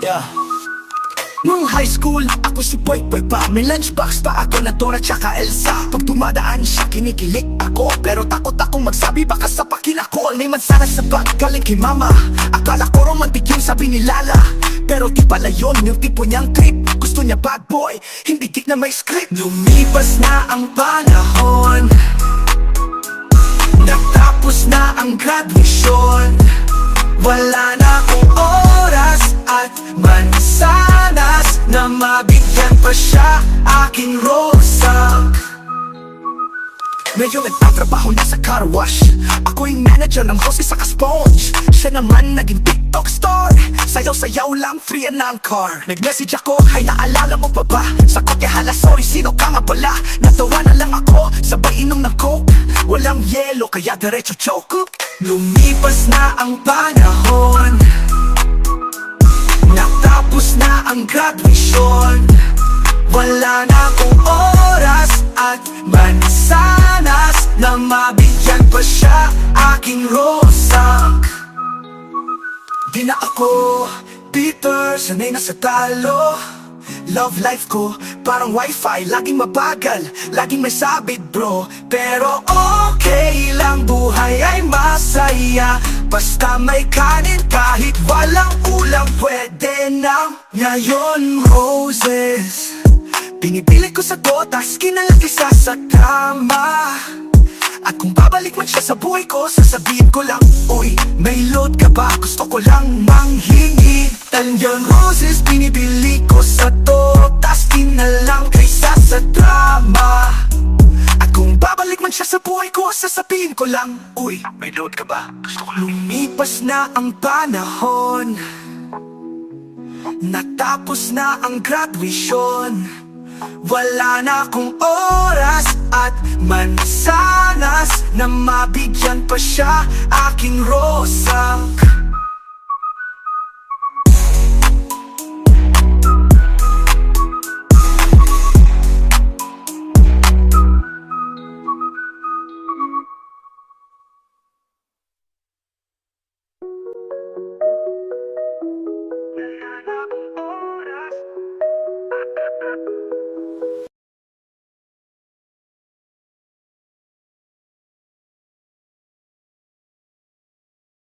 Yeah. Nung high school, ako si Boy pa. May lunchbox pa ako na Dora tsaka Elsa. Pag dumadaan siya, kinikilig ako. Pero takot akong magsabi, baka sapakin ako. May mansanas sa bag, galing kay mama. Akala ko romantic yung sabi ni Lala. Pero di pala yun, yung tipo niyang trip. Gusto niya bad boy, hindi geek na may script. Lumipas na ang panahon, natapos na ang graduation. Wala na akong oras at mansanas na mabigyan pa siya aking rosak. Medyo nagtatrabaho na sa car wash. Ako yung manager ng host sa ka-sponge. Siya naman naging TikTok star. Sayaw-sayaw lang, free and ang car. Nag-message ako, hay naalala mo pa ba? Sakot kaya hala, sorry, sino ka nga pala? Natawa na lang ako, sabay inom ng coke. Walang yelo, kaya diretso choke. Lumipas na ang panahon, natapos na ang graduation. Wala na akong oras at mansanas na mabigyan pa siya aking rosak. Di na ako bitter, sanay na sa talo. Love life ko, parang wifi, laging mabagal, laging may sabit bro. Pero okay lang, buhay ay masaya, basta may kanin kahit walang ulam, pwede na. Ngayon roses, pinipili ko sa gotas, kinalagay sa tama. At kung babalik man siya sa buhay ko, sasabihin ko lang, uy, may load ka ba? Gusto ko lang manghingi. Tanyan roses, pinipili ko sa totas, kinalang kaysa sa drama. At kung babalik man siya sa buhay ko, sasabihin ko lang, uy, may load ka ba? Gusto ko lang. Lumipas na ang panahon, natapos na ang graduation. Wala na akong oras at mansanas na mabigyan pa siya aking rosak.